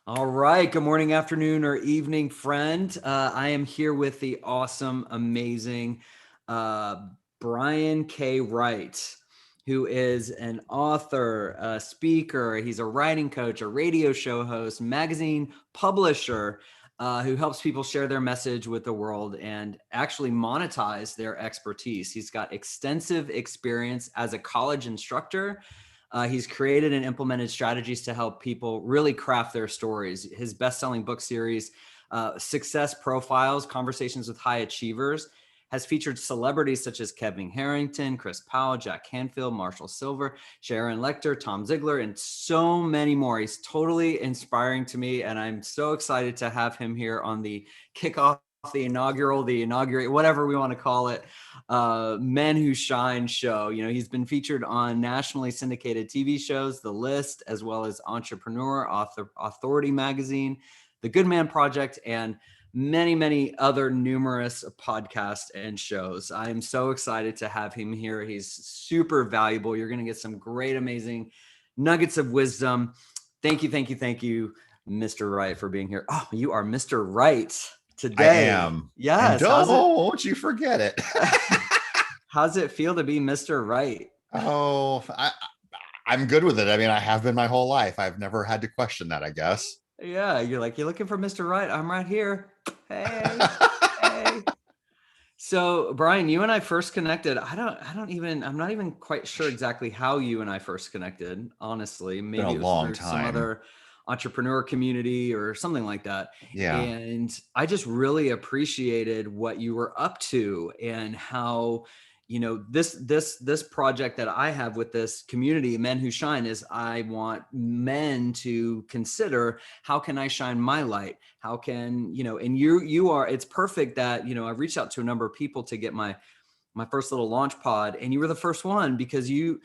All right. Good morning, afternoon, or evening, friend. I am here with the awesome, amazing uh, Brian K. Wright, who is an author, a speaker. He's a writing coach, a radio show host, magazine publisher who helps people share their message with the world and actually monetize their expertise. He's got extensive experience as a college instructor. He's created and implemented strategies to help people really craft their stories. His best-selling book series, Success Profiles, Conversations with High Achievers, has featured celebrities such as Kevin Harrington, Chris Powell, Jack Canfield, Marshall Silver, Sharon Lecter, Tom Ziegler, and so many more. He's totally inspiring to me, and I'm so excited to have him here on the kickoff, the inaugurate, whatever we want to call it, Men Who Shine show. You know, he's been featured on nationally syndicated TV shows, The List, as well as Entrepreneur, Authority Magazine, The Good Man Project, and many other numerous podcasts and shows. I am so excited to have him here. He's super valuable. You're going to get some great, amazing nuggets of wisdom. Thank you, Mr. Wright, for being here. Oh, you are Mr. Wright I today. am. And Yes. don't you forget it. How's it feel to be Mr. Wright? oh, I'm good with it. I mean, I have been my whole life. I've never had to question that, I guess. Yeah, you're like, you're looking for Mr. Wright. I'm right here. Hey. So, Brian, you and I first connected. I'm not even quite sure exactly how you and I first connected, honestly. Been a Maybe it was long through some time. other entrepreneur community or something like that. Yeah. And I just really appreciated what you were up to and how, you know, this project that I have with this community, Men Who Shine, is I want men to consider, how can I shine my light? How can, you know, and you are, it's perfect that, you know, I've reached out to a number of people to get my first little launch pod, and you were the first one because you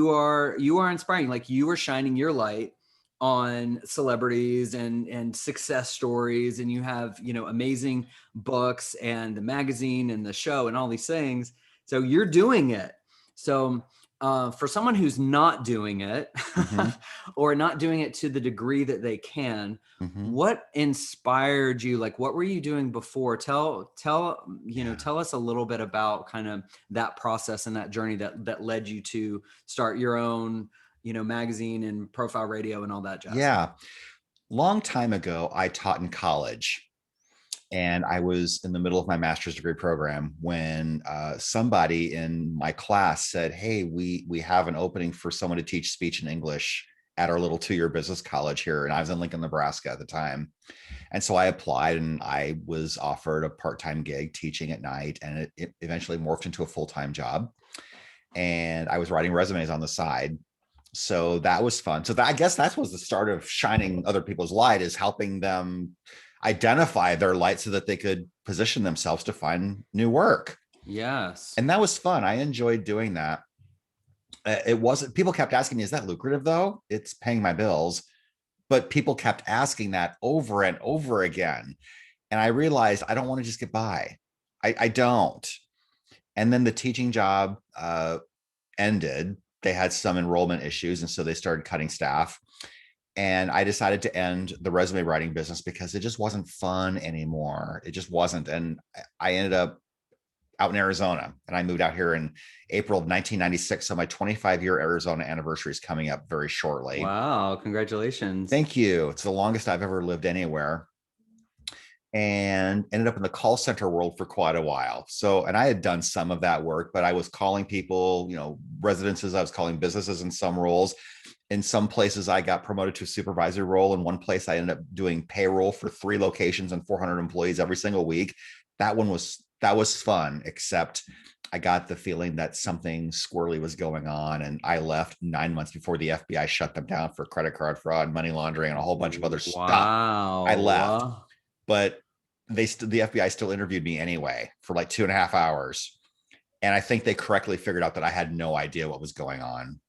are inspiring. Like, you are shining your light on celebrities and success stories, and you have, you know, amazing books and the magazine and the show and all these things. So you're doing it. So for someone who's not doing it hmm or not doing it to the degree that they can, hmm what inspired you? Like, what were you doing before? Yeah. Tell us a little bit about kind of that process and that journey that led you to start your own, you know, magazine and profile radio and all that jazz. Yeah. Long time ago, I taught in college. And I was in the middle of my master's degree program when somebody in my class said, "Hey, we have an opening for someone to teach speech and English at our little 2-year business college here." And I was in Lincoln, Nebraska at the time. And so I applied and I was offered a part-time gig teaching at night. And it eventually morphed into a full-time job. And I was writing resumes on the side. So that was fun. So I guess that was the start of shining other people's light, is helping them identify their light so that they could position themselves to find new work. Yes. And that was fun. I enjoyed doing that. It wasn't, people kept asking me, "Is that lucrative though?" It's paying my bills. But people kept asking that over and over again. And I realized I don't want to just get by. I don't. And then the teaching job ended. They had some enrollment issues. And so they started cutting staff. And I decided to end the resume writing business because it just wasn't fun anymore. It just wasn't. And I ended up out in Arizona, and I moved out here in April of 1996. So my 25-year Arizona anniversary is coming up very shortly. Wow. Congratulations. Thank you. It's the longest I've ever lived anywhere, and ended up in the call center world for quite a while. So, and I had done some of that work, but I was calling people, residences, I was calling businesses in some roles. In some places, I got promoted to a supervisor role. In one place, I ended up doing payroll for 3 locations and 400 employees every single week. That was fun, except I got the feeling that something squirrely was going on, and I left 9 months before the FBI shut them down for credit card fraud, money laundering, and a whole bunch of other stuff. I left, Wow. but the FBI still interviewed me anyway for like 2.5 hours, and I think they correctly figured out that I had no idea what was going on.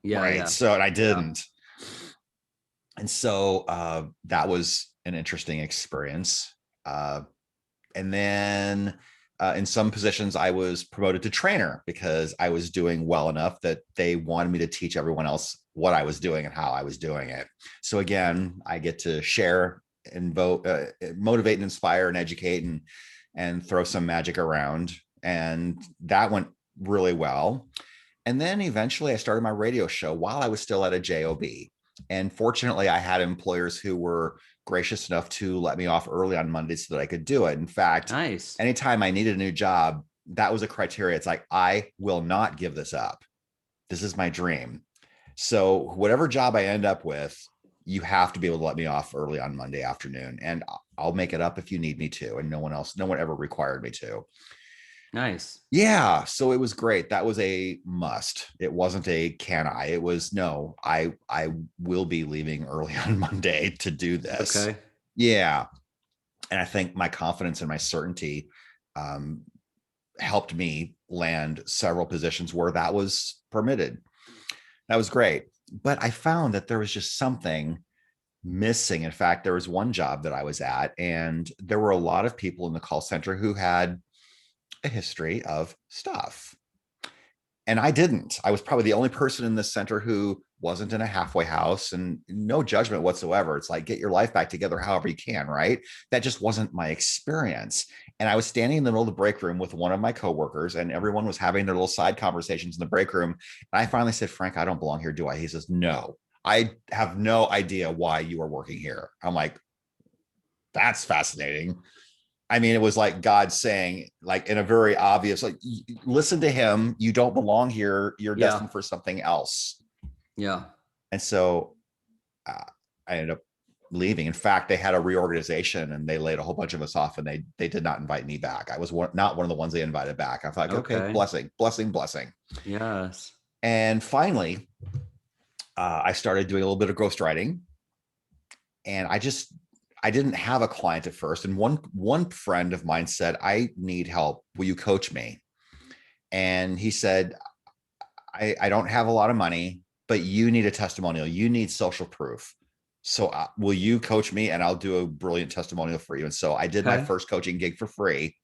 Yeah. Right. Yeah. So, and I Yeah. didn't. And so that was an interesting experience. And then In some positions, I was promoted to trainer because I was doing well enough that they wanted me to teach everyone else what I was doing and how I was doing it. So again, I get to share and motivate and inspire and educate and throw some magic around. And that went really well. And then eventually I started my radio show while I was still at a job. And fortunately, I had employers who were gracious enough to let me off early on Mondays so that I could do it. In fact, Nice. anytime I needed a new job, that was a criteria. It's like, I will not give this up. This is my dream. So whatever job I end up with, you have to be able to let me off early on Monday afternoon. And I'll make it up if you need me to. And no one ever required me to. Nice. Yeah. So it was great. That was a must. It wasn't a can I, it was no, I will be leaving early on Monday to do this. Okay. Yeah. And I think my confidence and my certainty um, helped me land several positions where that was permitted. That was great. But I found that there was just something missing. In fact, there was one job that I was at, and there were a lot of people in the call center who had a history of stuff. And I didn't. I was probably the only person in this center who wasn't in a halfway house, and no judgment whatsoever. It's like, get your life back together however you can, right? That just wasn't my experience. And I was standing in the middle of the break room with one of my coworkers, and everyone was having their little side conversations in the break room. And I finally said, Frank, I don't belong here, do I? He says, no, I have no idea why you are working here. I'm like, that's fascinating. I mean, it was like God saying, like, in a very obvious, like, listen to him. You don't belong here. You're Yeah. destined for something else. Yeah. And so I ended up leaving. In fact, they had a reorganization and they laid a whole bunch of us off, and they did not invite me back. I was not one of the ones they invited back. I thought, okay, Okay. blessing, blessing, blessing. Yes. And finally, I started doing a little bit of ghostwriting, and I didn't have a client at first. And one friend of mine said, I need help. Will you coach me? And he said, I don't have a lot of money, but you need a testimonial. You need social proof. So will you coach me, and I'll do a brilliant testimonial for you? And so I did my Okay. first coaching gig for free.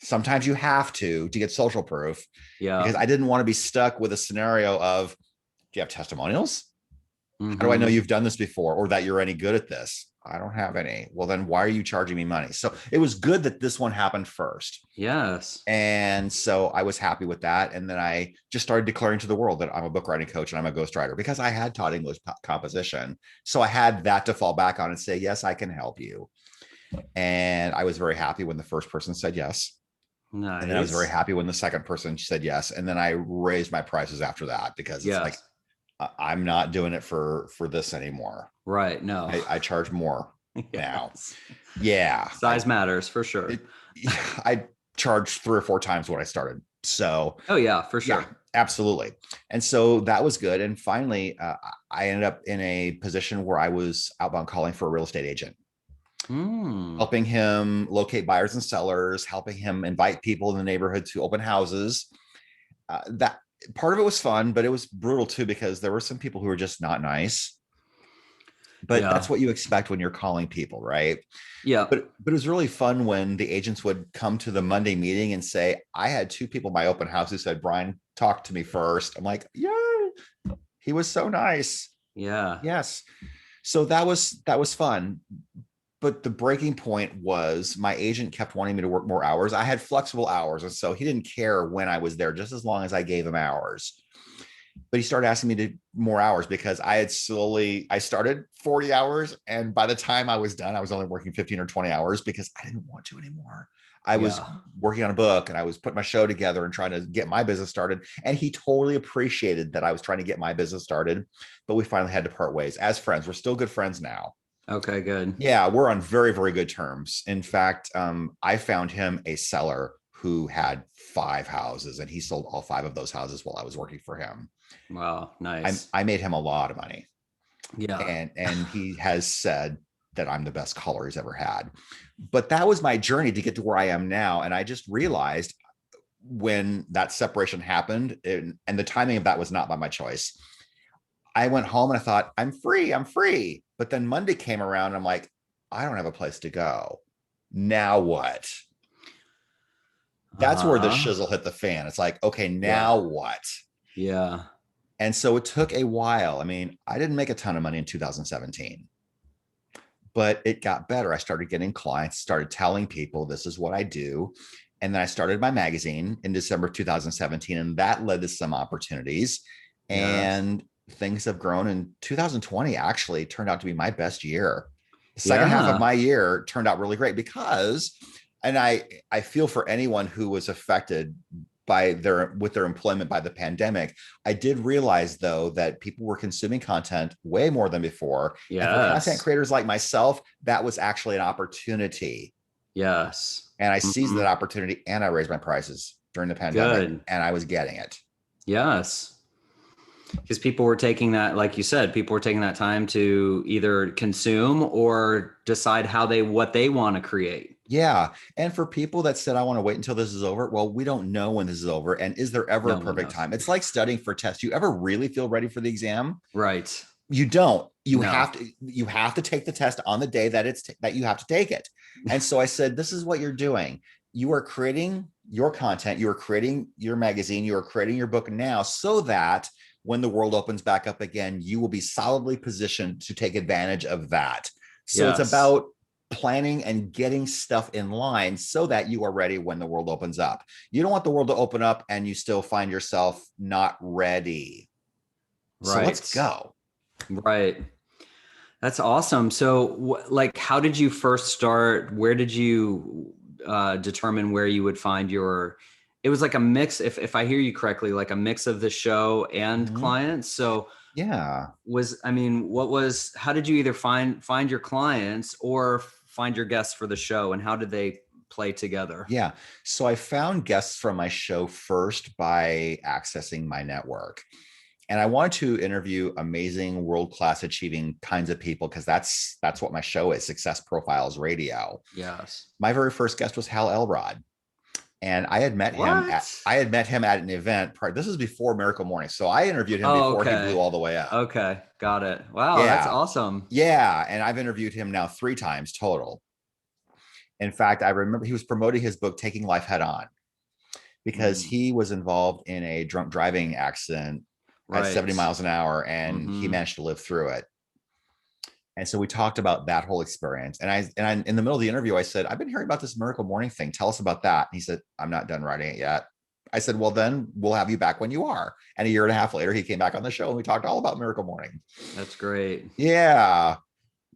Sometimes you have to get social proof, because Yeah. I didn't want to be stuck with a scenario of, do you have testimonials? How do I know Mm-hmm. you've done this before, or that you're any good at this? I don't have any. Well, then why are you charging me money? So it was good that this one happened first. Yes. And so I was happy with that. And then I just started declaring to the world that I'm a book writing coach and I'm a ghostwriter, because I had taught English composition. So I had that to fall back on and say, yes, I can help you. And I was very happy when the first person said yes. And then I was very Nice. happy when the second person said yes. And then I raised my prices after that, because it's like, Yes. I'm not doing it for this anymore. Right. No. I charge more now. Yes. Yeah, Size matters for sure. it, I charged 3 or 4 times what I started. So Oh yeah, for yeah, sure. absolutely. And so that was good. And finally, I ended up in a position where I was outbound calling for a real estate agent, Mm. helping him locate buyers and sellers, helping him invite people in the neighborhood to open houses. That part of it was fun, but it was brutal too, because there were some people who were just not nice. But that's Yeah. what you expect when you're calling people, right? Yeah. But it was really fun when the agents would come to the Monday meeting and say, I had 2 people in my open house who said, Brian, talk to me first. I'm like, yeah, he was so nice. Yeah. Yes. So that was fun. But the breaking point was my agent kept wanting me to work more hours. I had flexible hours. And so he didn't care when I was there, just as long as I gave him hours. But he started asking me to do more hours, because I started 40 hours. And by the time I was done, I was only working 15 or 20 hours, because I didn't want to anymore. I was Yeah. working on a book, and I was putting my show together and trying to get my business started. And he totally appreciated that I was trying to get my business started. But we finally had to part ways as friends. We're still good friends now. Okay, good. Yeah, we're on very, very good terms. In fact, I found him a seller who had 5 houses, and he sold all 5 of those houses while I was working for him. Wow, I, nice. I made him a lot of money, Yeah. and he has said that I'm the best caller he's ever had. But that was my journey to get to where I am now. And I just realized when that separation happened, and the timing of that was not by my choice. I went home and I thought, I'm free, I'm free. But then Monday came around and I'm like, I don't have a place to go. Now what? That's where the Uh-huh. shizzle hit the fan. It's like, okay, now Yeah. what? Yeah. And so it took a while. I mean, I didn't make a ton of money in 2017, but it got better. I started getting clients, started telling people this is what I do. And then I started my magazine in December 2017, and that led to some opportunities. Yes. And things have grown. And 2020 actually turned out to be my best year. The second half of Yeah. my year turned out really great because, and I feel for anyone who was affected by their with their employment by the pandemic. I did realize though that people were consuming content way more than before. And for content Yes. creators like myself, that was actually an opportunity. Yes. And I seized that Mhm. opportunity and I raised my prices during the pandemic Good. and I was getting it. Yes. Because people were taking that, like you said, people were taking that time to either consume or decide what they want to create. Yeah. And for people that said, I want to wait until this is over, well, we don't know when this is over. And is there ever a No one perfect knows. time? It's like studying for tests. You ever really feel ready for the exam? Right. You don't. No. You have to take the test on the day that that you have to take it. And so I said, this is what you're doing. You are creating your content, you are creating your magazine, you are creating your book now so that when the world opens back up again, you will be solidly positioned to take advantage of that. So it's Yes. about planning and getting stuff in line so that you are ready when the world opens up. You don't want the world to open up and you still find yourself not ready. So let's Right. go. Right. That's awesome. So, like, how did you first start? Where did you determine where you would find your? It was like a mix, if I hear you correctly, like a mix of the show and Mhm. clients. So, Yeah. I mean, how did you either find your clients or find your guests for the show, and how did they play together? Yeah. So I found guests from my show first by accessing my network. And I wanted to interview amazing, world-class achieving kinds of people because that's what my show is, Success Profiles Radio. Yes. My very first guest was Hal Elrod. And What? I had met him at an event. This is before Miracle Morning. So I interviewed him Oh, before he blew okay. all the way up. Okay. Got it. Wow, that's Yeah. awesome. Yeah. And I've interviewed him now 3 times total. In fact, I remember he was promoting his book, Taking Life Head On, because Mm, he was involved in a drunk driving accident at 70 right. miles an hour and he Mm-hmm. managed to live through it. And so we talked about that whole experience. And I in the middle of the interview, I said, I've been hearing about this Miracle Morning thing. Tell us about that. And he said, I'm not done writing it yet. I said, well, then we'll have you back when you are. And a year and a half later, he came back on the show and we talked all about Miracle Morning. That's great. Yeah.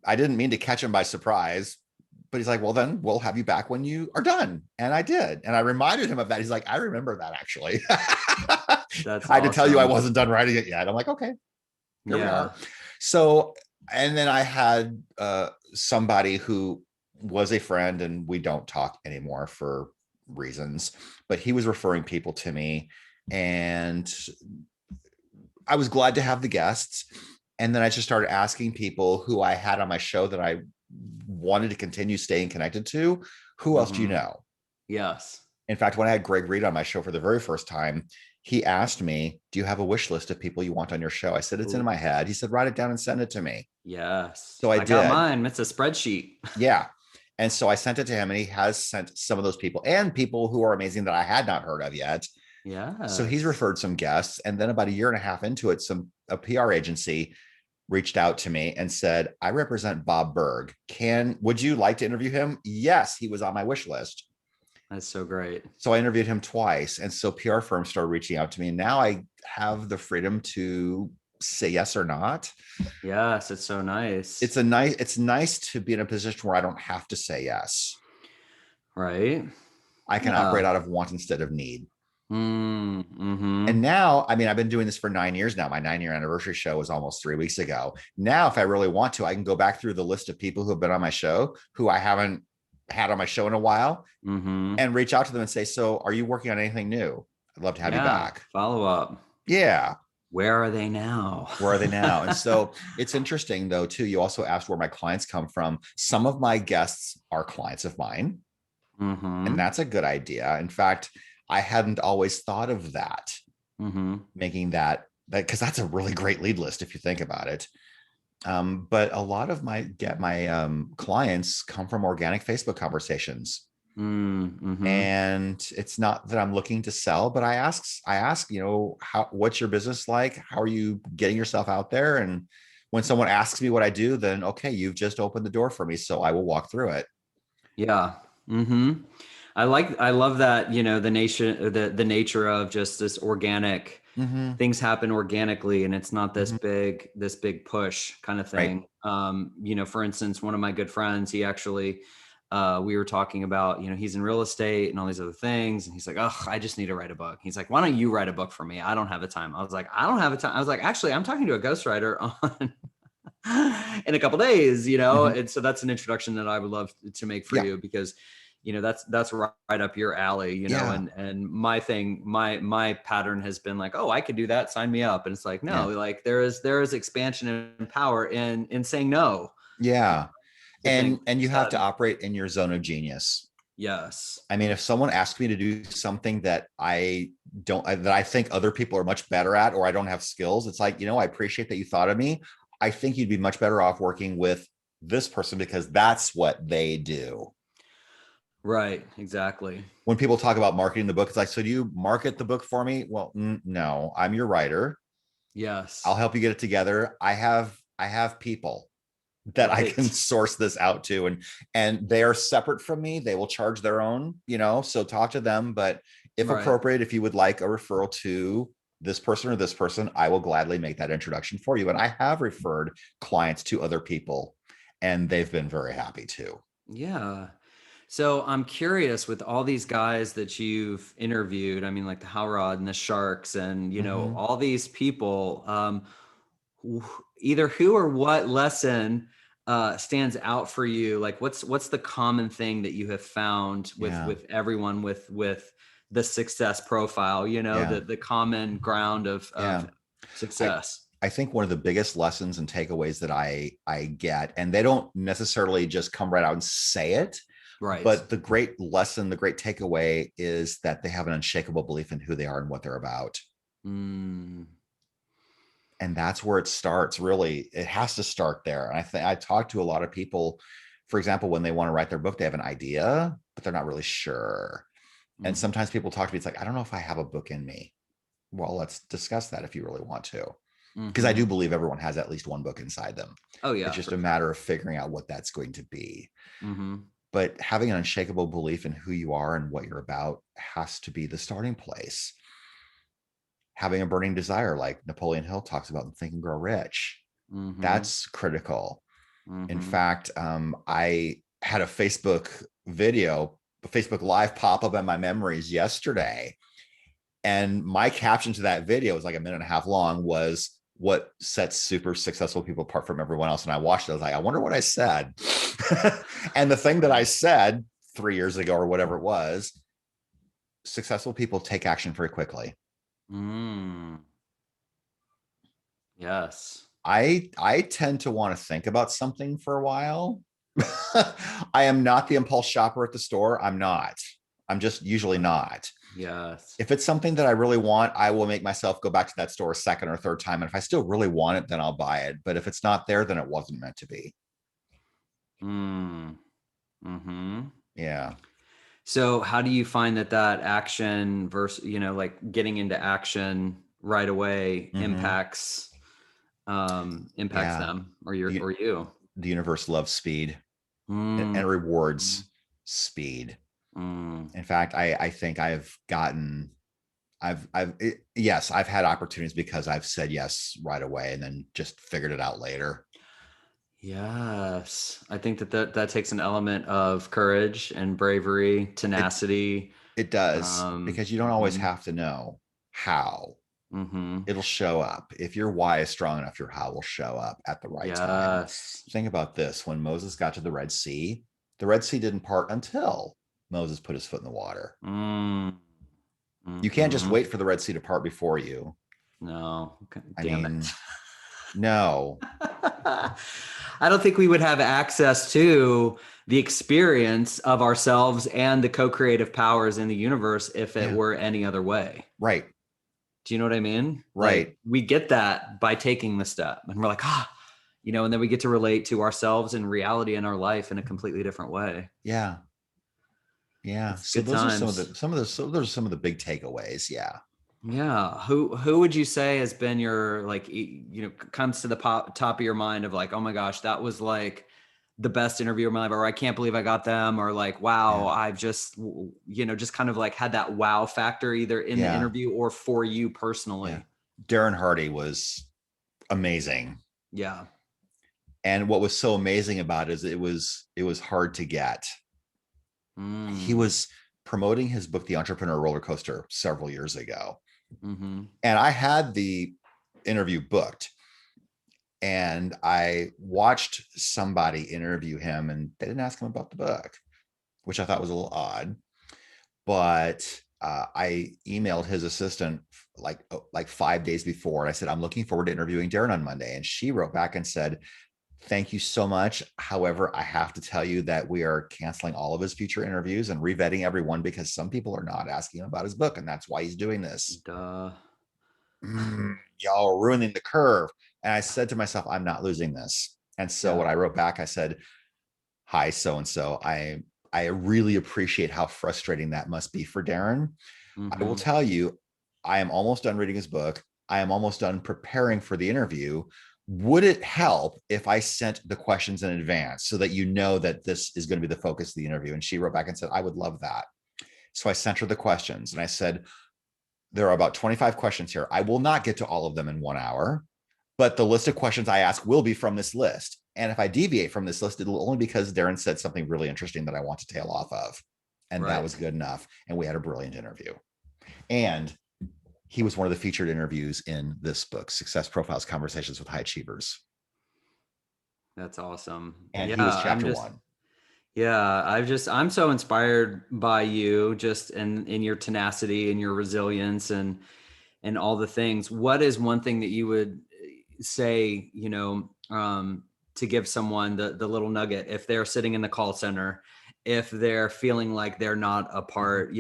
I didn't mean to catch him by surprise, but he's like, well, then we'll have you back when you are done. And I did. And I reminded him of that. He's like, I remember that actually. I That's had to tell you I awesome. wasn't done writing it yet. I'm like, okay, here we Yeah. are. So, and then I had somebody who was a friend and we don't talk anymore for reasons, but he was referring people to me and I was glad to have the guests. And then I just started asking people who I had on my show that I wanted to continue staying connected to. Who else do you Mm-hmm. know? Yes. In fact, when I had Greg Reed on my show for the very first time, he asked me, do you have a wish list of people you want on your show? I said, it's in Ooh, my head. He said, write it down and send it to me. yes. So I I got did. mine. It's a spreadsheet. Yeah. And so I sent it to him and he has sent some of those people and people who are amazing that I had not heard of yet. So he's Yes. referred some guests. And then about a year and a half into it, a PR agency reached out to me and said, I represent Bob Berg. Would you like to interview him? Yes, he was on my wish list. That's so great. So I interviewed him twice. And so PR firms started reaching out to me. And now I have the freedom to say yes or not. Yes, it's so nice. It's nice to be in a position where I don't have to say yes. Right? I can Yeah. operate out of want instead of need. Mm-hmm. And now, I mean, I've been doing this for 9 years now. My 9-year anniversary show was almost 3 weeks ago. Now, if I really want to, I can go back through the list of people who have been on my show who I haven't had on my show in a while Mm-hmm. and reach out to them and say, so are you working on anything new? I'd love to have you Yeah. back. Follow up. Yeah. Where are they now? Where are they now? And so it's interesting, though, too. You also asked where my clients come from. Some of my guests are clients of mine, and Mm-hmm. that's a good idea. In fact, I hadn't always thought of that, Mm-hmm. making that because that's a really great lead list if you think about it. But a lot of my clients come from organic Facebook conversations. Mm-hmm. And it's not that I'm looking to sell, but I ask, what's your business like? How are you getting yourself out there? And when someone asks me what I do, then okay, you've just opened the door for me, so I will walk through it. Yeah. Mm-hmm. I love that, the nature of just this organic Mm-hmm. things happen organically, and it's not Mm-hmm. this big push kind of Right. thing. For instance, one of my good friends, he actually, we were talking about, he's in real estate and all these other things. And he's like, oh, I just need to write a book. He's like, why don't you write a book for me? I don't have the time. I was like, I don't have the time. I was like, actually, I'm talking to a ghostwriter on in a couple days, Mm-hmm. and so that's an introduction that I would love to make for Yeah. you, because that's right up your alley, Yeah. and my thing, my pattern has been like, oh, I could do that, sign me up. And it's like, Yeah. no, like there is expansion and power in saying no Yeah. to things And you have to instead. operate in your zone of genius. Yes. I mean, if someone asks me to do something that I think other people are much better at, or I don't have skills, it's like, I appreciate that you thought of me. I think you'd be much better off working with this person because that's what they do. Right, exactly. When people talk about marketing the book, it's like, so do you market the book for me? Well, no, I'm your writer. I'll Yes. help you get it together. I have people that I can Right. source this out to, and they are separate from me. They will charge their own, so talk to them. But if Right. appropriate, if you would like a referral to this person or this person, I will gladly make that introduction for you. And I have referred clients to other people, and they've been very happy too. Yeah. So I'm curious, with all these guys that you've interviewed, I mean, like the Howrod and the Sharks and, Mm-hmm. all these people, either who or what lesson stands out for you? Like what's the common thing that you have found with Yeah. everyone with the success profile, Yeah. the common ground Yeah. of I success? I think one of the biggest lessons and takeaways that I get, and they don't necessarily just come right out and say it, Right. but the great lesson, the great takeaway is that they have an unshakable belief in who they are and what they're about. Mm, And that's where it starts. Really, it has to start there. And I think I talk to a lot of people, for example, when they want to write their book, they have an idea, but they're not really sure. And mm, sometimes people talk to me, it's like, I don't know if I have a book in me. Well, let's discuss that if you really want to, because I do mm-hmm. believe everyone has at least one book inside them. Oh It's yeah, just for a sure. matter of figuring out what that's going to be. Mm-hmm. But having an unshakable belief in who you are and what you're about has to be the starting place. Having a burning desire, like Napoleon Hill talks about in Think and Grow Rich, Mm-hmm. that's critical. In Mm-hmm. fact, I had a Facebook Live pop up in my memories yesterday. And my caption to that video was like a minute and a half long, was what sets super successful people apart from everyone else. And I watched it. I was like, I wonder what I said. And the thing that I Right. said 3 years ago or whatever it was, successful people take action very quickly. Mm. Yes. I tend to want to think about something for a while. I am not the impulse shopper at the store. I'm not. I'm just usually Right. not. Yes. If it's something that I really want, I will make myself go back to that store a second or third time. And if I still really want it, then I'll buy it. But if it's not there, then it wasn't meant to be. Mm. Mm-hmm. Yeah. So how do you find that action versus, like getting into action right away Mm-hmm. impacts Yeah. them The, or you? the universe loves speed Mm. and rewards speed. Mm. In fact, I think yes, I've had opportunities because I've said yes right away and then just figured it out later. Yes. I think that takes an element of courage and bravery, It tenacity. it does, because you don't always Mhm. have to know how. Mhm. It'll show up. If your why is strong enough, your how will show up at the right time. Yes. Think about this. When Moses got to the Red Sea didn't part until Moses put his foot in the water. Mm. You can't just Mhm. wait for the Red Sea to part before you. No. Okay. I Damn it. mean, no. I don't think we would have access to the experience of ourselves and the co-creative powers in the universe if it Yeah. were any other way. Right. Do you know what I mean? Like Right. we get that by taking the step, and we're like, and then we get to relate to ourselves and reality in our life in a completely different way. Yeah. Yeah. It's So good those are some of times. the some of the so those are some of the big takeaways. Yeah. Yeah. Who would you say has been your like comes to the top of your mind of like, oh my gosh, that was like the best interview of my life, or I can't believe I got them, or like, wow, Yeah. I've just just kind of like had that wow factor either in the Yeah. interview or for you Yeah. personally. Darren Hardy was amazing. Yeah. And what was so amazing about it is it was hard to get. He Mm. was promoting his book, The Entrepreneur Roller Coaster, several years ago. Mm-hmm. And I had the interview booked and I watched somebody interview him and they didn't ask him about the book, which I thought was a little odd. But I emailed his assistant like 5 days before, and I said, I'm looking forward to interviewing Darren on Monday. And she wrote back and said, thank you so much. However, I have to tell you that we are canceling all of his future interviews and revetting everyone because some people are not asking him about his book, and that's why he's doing this. Duh. Y'all are ruining the curve. And I said to myself, I'm not losing this. And so Yeah. when I wrote back, I said, hi, so and so. I really appreciate how frustrating that must be for Darren. I will Mm-hmm. tell you, I am almost done reading his book. I am almost done preparing for the interview. Would it help if I sent the questions in advance so that you know that this is going to be the focus of the interview? And she wrote back and said, I would love that. So I sent her the questions and I said, there are about 25 questions here. I will not get to all of them in 1 hour, but the list of questions I ask will be from this list. And if I deviate from this list, it'll only because Darren said something really interesting that I want to tail off of. And that was Right. good enough. And we had a brilliant interview. And he was one of the featured interviews in this book, Success Profiles Conversations with High Achievers. That's awesome. And Yeah. he was chapter one. Yeah, I'm so inspired by you just in your tenacity and your resilience and all the things. What is one thing that you would say, to give someone the little nugget if they're sitting in the call center, if they're feeling like they're not a part,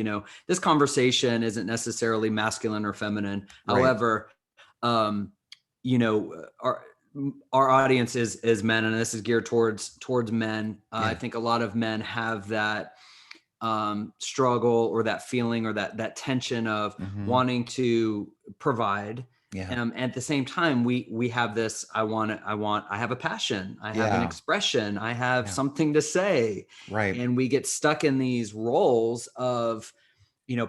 this conversation isn't necessarily masculine or feminine. Right. However, um, our audience is men, and this is geared towards men. I Yeah. think a lot of men have that struggle or that feeling or that tension of Mm-hmm. wanting to provide. Yeah. At the same time, we have this. I have a passion. I have an Yeah. expression. I have Yeah. something to say, Right. and we get stuck in these roles of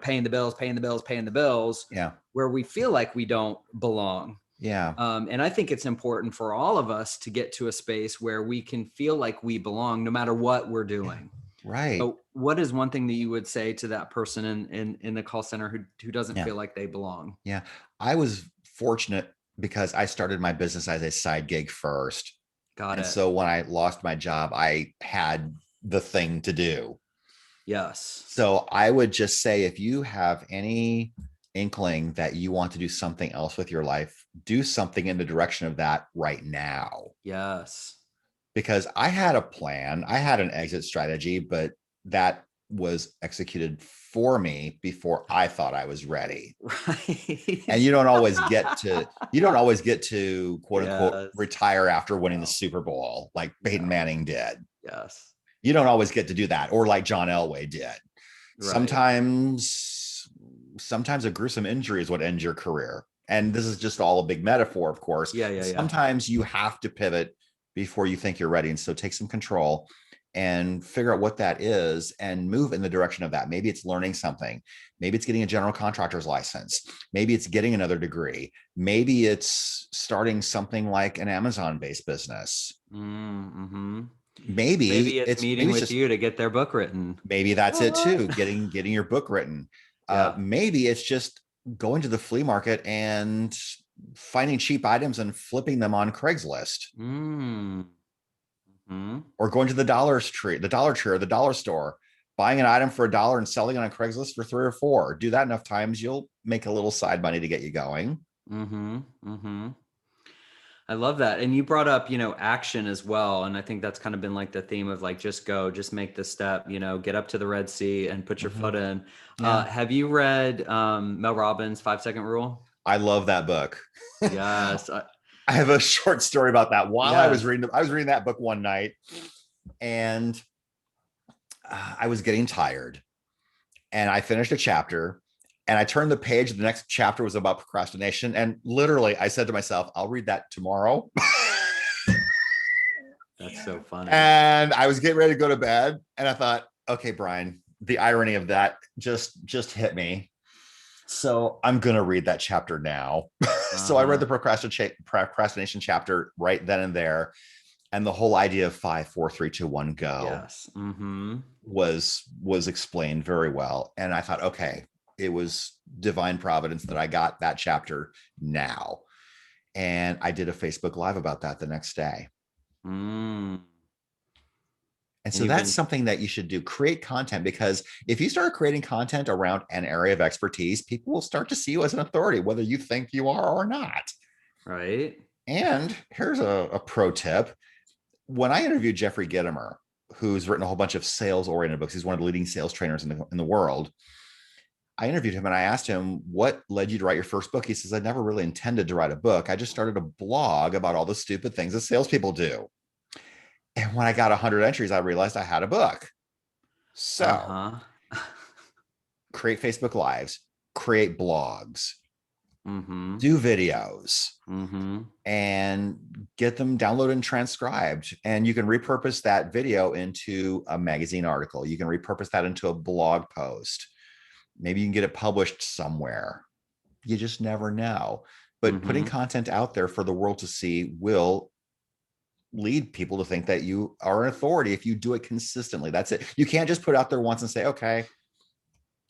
paying the bills, paying the bills, paying the bills, Yeah. where we feel like we don't belong. Yeah. And I think it's important for all of us to get to a space where we can feel like we belong no matter what we're Yeah. doing. Right. So what is one thing that you would say to that person in the call center who doesn't Yeah. feel like they belong? Yeah. I was fortunate because I started my business as a side gig first. Got And it. so when I lost my job, I had the thing to do. Yes. So I would just say if you have any inkling that you want to do something else with your life, do something in the direction of that right now. Yes. Because I had a plan, I had an exit strategy, but that was executed for me before I thought I was ready. And Right. you don't always get to quote unquote Yes. retire after winning the No. Super Bowl like Peyton No. Manning did. Yes. You don't always get to do that, or like John Elway did. Right. Sometimes a gruesome injury is what ends your career. And this is just all a big metaphor, of course. Yeah. Yeah. Yeah. Sometimes you have to pivot before you think you're ready. And so take some control and figure out what that is and move in the direction of that. Maybe it's learning something. Maybe it's getting a general contractor's license. Maybe it's getting another degree. Maybe it's starting something like an Amazon-based business. Mm-hmm. Maybe Maybe it's it's meeting maybe it's with just you to get their book written. maybe that's it What? too, getting your book written. Yeah. Maybe it's just going to the flea market and finding cheap items and flipping them on Craigslist, Mm-hmm. or going to the Dollar Tree or the dollar store, buying an item for $1 and selling it on Craigslist for 3 or 4. Do that enough times, you'll make a little side money to get you going. Mm-hmm. Mm-hmm. I love that. And you brought up, action as well. And I think that's kind of been like the theme of like, just go, just make the step, get up to the Red Sea and put your Mm-hmm. foot in. Yeah, Have you read Mel Robbins' 5 Second Rule? I love that book. Yes. I have a short story about that. While Yes. I was reading that book one night, and I was getting tired. and I finished a chapter, and I turned the page. The next chapter was about procrastination. And literally I said to myself, I'll read that tomorrow. That's so funny. And I was getting ready to go to bed. And I thought, okay, Brian, the irony of that just hit me. So I'm going to read that chapter now. So I read the procrastination chapter right then and there. And the whole idea of 5, 4, 3, 2, 1, go. Yes. Mm-hmm. was explained very well. And I thought, okay, it was divine providence that I got that chapter now. And I did a Facebook Live about that the next day. Mm. And so that's something that you should do. Create content, because if you start creating content around an area of expertise, people will start to see you as an authority, whether you think you are or not. Right. And here's a pro tip. When I interviewed Jeffrey Gitomer, who's written a whole bunch of sales-oriented books, he's one of the leading sales trainers in the world. I interviewed him and I asked him, what led you to write your first book? He says, I never really intended to write a book. I just started a blog about all the stupid things that salespeople do. And when I got 100 entries, I realized I had a book. So create Facebook Lives, create blogs, do videos, and get them downloaded and transcribed. And you can repurpose that video into a magazine article. You can repurpose that into a blog post. Maybe you can get it published somewhere. You just never know. But putting content out there for the world to see will lead people to think that you are an authority if you do it consistently. That's it. You can't just put it out there once and say, okay,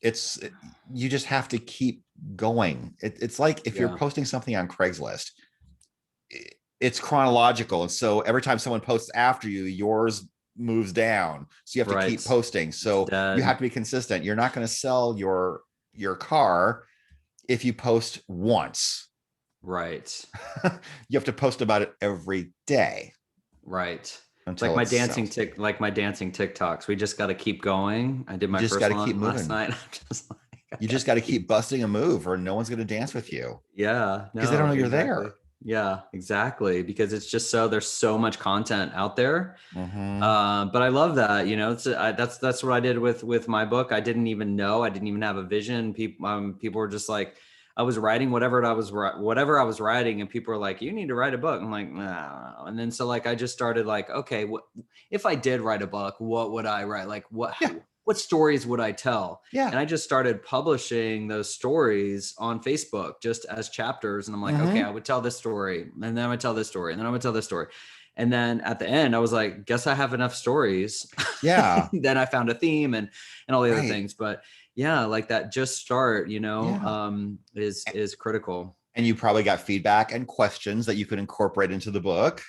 you just have to keep going. It's like if you're posting something on Craigslist, it's chronological. And so every time someone posts after you, yours moves down. So you have to keep posting. So you have to be consistent. You're not going to sell your car if you post once. Right. You have to post about it every day. Right. Like my dancing TikToks. We just got to keep going. I did my first one last night. You just got to keep busting a move, or no one's going to dance with you. Yeah. Because they don't know you're there. Yeah, exactly. Because it's just there's so much content out there. But I love that, that's what I did with my book. I didn't even have a vision. People were just like, I was writing whatever I was writing, and people were like, you need to write a book. I'm like, nah. And then so I just started okay, if I did write a book, what would I write? Like what stories would I tell? Yeah. And I just started publishing those stories on Facebook just as chapters. And I'm like, okay, I would tell this story, and then I would tell this story, and then I would tell this story. And then at the end, I was like, guess I have enough stories. Yeah. Then I found a theme and all the other things. But yeah, that just start, is critical. And you probably got feedback and questions that you could incorporate into the book.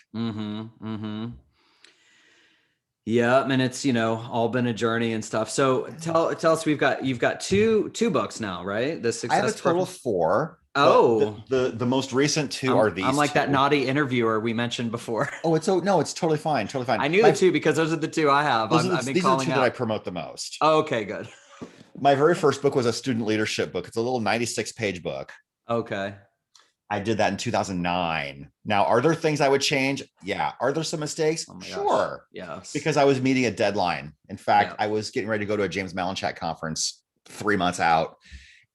Yeah, and it's all been a journey and stuff. So tell us, you've got two books now, right? I have a total of 4. Oh, the most recent 2 are these. I'm like 2. that naughty interviewer we mentioned before. Oh, it's totally fine, totally fine. I knew the 2 because those are the 2 I have. These are the 2 that I promote the most. Oh, okay, good. My very first book was a student leadership book. It's a little 96-page book. Okay. I did that in 2009. Now, are there things I would change? Yeah. Are there some mistakes? Oh sure. Yes. Because I was meeting a deadline. In fact, I was getting ready to go to a James Malinchak conference 3 months out,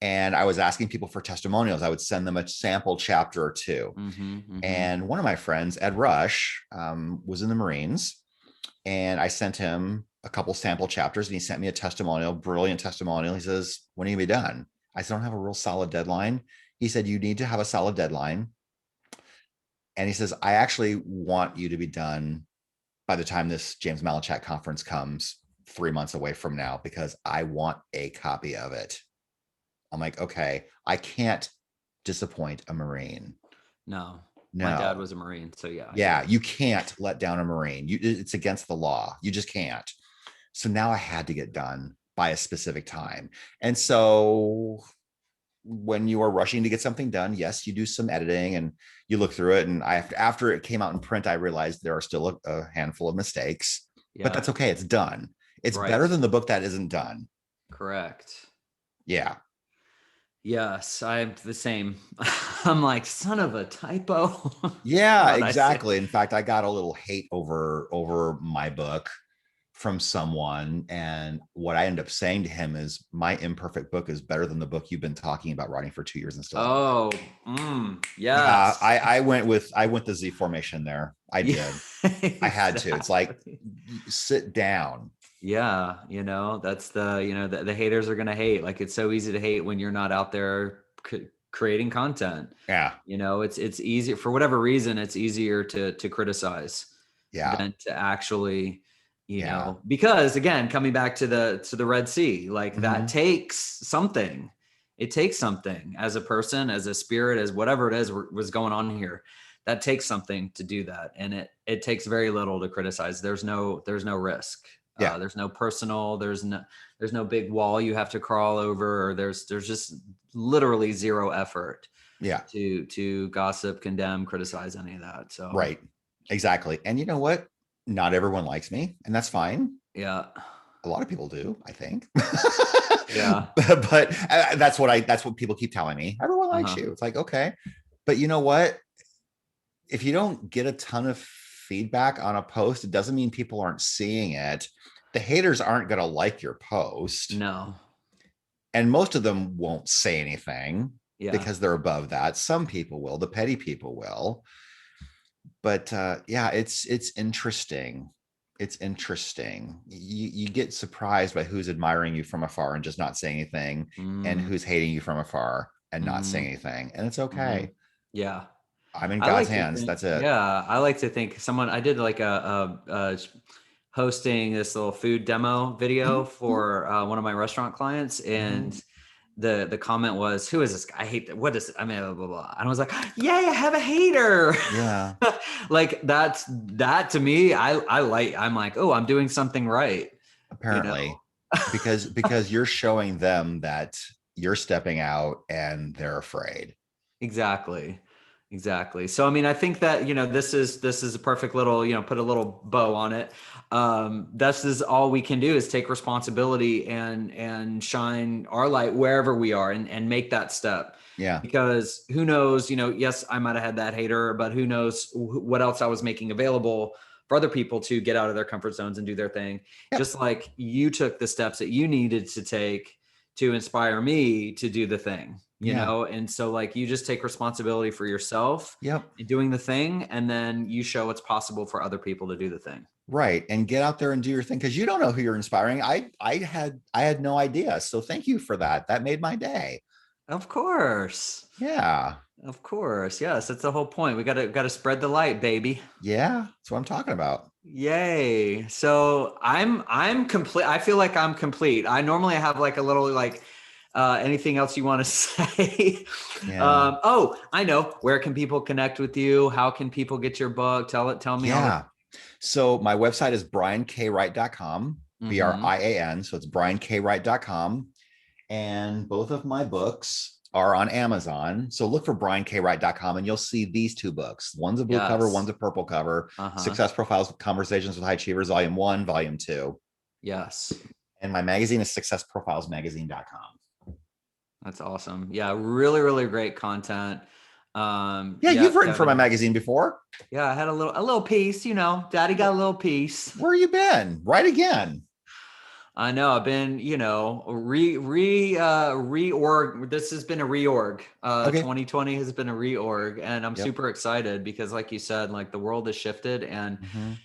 and I was asking people for testimonials. I would send them a sample chapter or 2. And one of my friends, Ed Rush, was in the Marines, and I sent him a couple sample chapters, and he sent me a testimonial, brilliant testimonial. He says, when are you going to be done? I said, I don't have a real solid deadline. He said, you need to have a solid deadline. And he says, I actually want you to be done by the time this James Malinchak conference comes 3 months away from now, because I want a copy of it. I'm like, okay, I can't disappoint a Marine. No. My dad was a Marine. So yeah. Yeah. You can't let down a Marine. It's against the law. You just can't. So now I had to get done by a specific time. And so when you are rushing to get something done, yes, you do some editing and you look through it. And after it came out in print, I realized there are still a handful of mistakes, but that's okay. It's done. It's better than the book that isn't done. Correct. Yeah. Yes, I'm the same. I'm like, son of a typo. Yeah, exactly. In fact, I got a little hate over my book from someone, and what I end up saying to him is, my imperfect book is better than the book you've been talking about writing for 2 years and still haven't written. Oh, Yeah, yes. I went the Z formation there. I Yeah, did. I had to. It's like, exactly. sit down. Yeah, that's the haters are gonna hate. Like, it's so easy to hate when you're not out there creating content. Yeah. It's easier for whatever reason. It's easier to criticize Yeah. than to actually, Yeah. because again, coming back to the Red Sea, like that Mhm. takes something. It takes something as a person, as a spirit, as whatever it is was going on here. That takes something to do that, and it takes very little to criticize. There's no risk. Yeah. There's no personal. There's no big wall you have to crawl over. Or there's just literally zero effort Yeah. to gossip, condemn, criticize any of that. So Right. Exactly. And you know what? Not everyone likes me, and that's fine. yeah, A lot of people do, I think. yeah, But that's what people keep telling me. Everyone likes uh-huh, you. It's like, okay. But you know what? If you don't get a ton of feedback on a post, it doesn't mean people aren't seeing it. The haters aren't going to like your post, no, and most of them won't say anything yeah, because they're above that. Some people will, the petty people will. But yeah, it's interesting. It's interesting. You get surprised by who's admiring you from afar and just not saying anything, and mm, who's hating you from afar and not saying mm, anything. And it's hmm, okay. yeah. I'm in I God's like to hands. think, That's it. yeah, I like to think I did like a hosting this little food demo video Mhm, mhm, for one of my restaurant clients, mhm. and the comment was, "Who is this guy? I hate that. What is it? I mean, blah, blah, blah." And I was like, "Yay, I have a hater!" Yeah, Like that to me. I'm like, oh, I'm doing something right. You know. apparently. Because you're showing them that you're stepping out and they're afraid. Exactly. Exactly. So I mean, I think that, this is a perfect little, put a little bow on it. This is all we can do is take responsibility and shine our light wherever we are and make that step. Yeah. Because who knows, yes, I might have had that hater, but who knows what else I was making available for other people to get out of their comfort zones and do their thing. Yep. Just like you took the steps that you needed to take to inspire me to do the thing, Yeah. and so like you just take responsibility for yourself Yep. in doing the thing, and then you show it's possible for other people to do the thing. Right. And get out there and do your thing, because you don't know who you're inspiring. I had no idea. So thank you for that. That made my day. Of course. Yeah. Of course. Yes, that's the whole point. We gotta spread the light, baby. Yeah. That's what I'm talking about. Yay. So I'm complete. I feel like I'm complete. I normally have like a little like anything else you want to say? Yeah. Oh, I know. Where can people connect with you? How can people get your book? Tell me all the. Yeah. So my website is briankWright.com, Mm-hmm. BRIAN. So it's briankWright.com. And both of my books are on Amazon. So look for briankWright.com and you'll see these two books. One's a blue cover, Yes. one's a purple cover. Uh-huh. Success Profiles, Conversations with High Achievers, Volume 1, Volume 2. Yes. And my magazine is successprofilesmagazine.com. That's awesome. Yeah, really, really great content. Yeah, Yeah, you've written for my Kevin. magazine before. Yeah, I had a little piece, Daddy got a little piece. Where you been? Right again. I know I've been, reorg. This has been a reorg. Okay. 2020 has been a reorg, and I'm Yep. super excited because, like you said, like the world has shifted, and Mhm.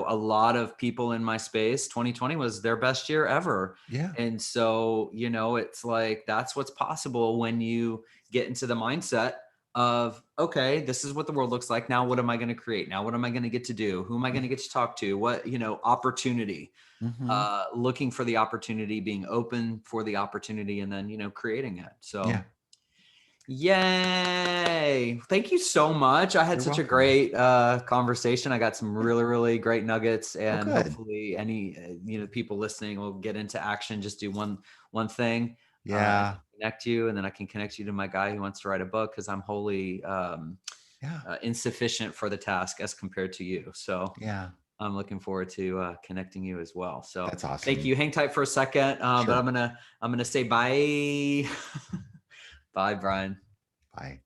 a lot of people in my space, 2020 was their best year ever. Yeah. And so, it's like that's what's possible when you get into the mindset of, okay, this is what the world looks like. Now, what am I going to create? Now, what am I going to get to do? Who am I going to get to talk to? What, opportunity, Mhm. looking for the opportunity, being open for the opportunity, and then, creating it. Yeah. So, yay. Thank you so much. I had You're such a welcome. great conversation. I got some Yeah. really, really great nuggets, Oh, and good. hopefully any people listening will get into action. Just do one thing. I Yeah. can connect you, and then I can connect you to my guy who wants to write a book, because I'm wholly Yeah. insufficient for the task as compared to you. So Yeah. I'm looking forward to connecting you as well. So That's thank awesome. you. Hang tight for a second, but Sure. I'm gonna say bye. Bye, Brian. Bye.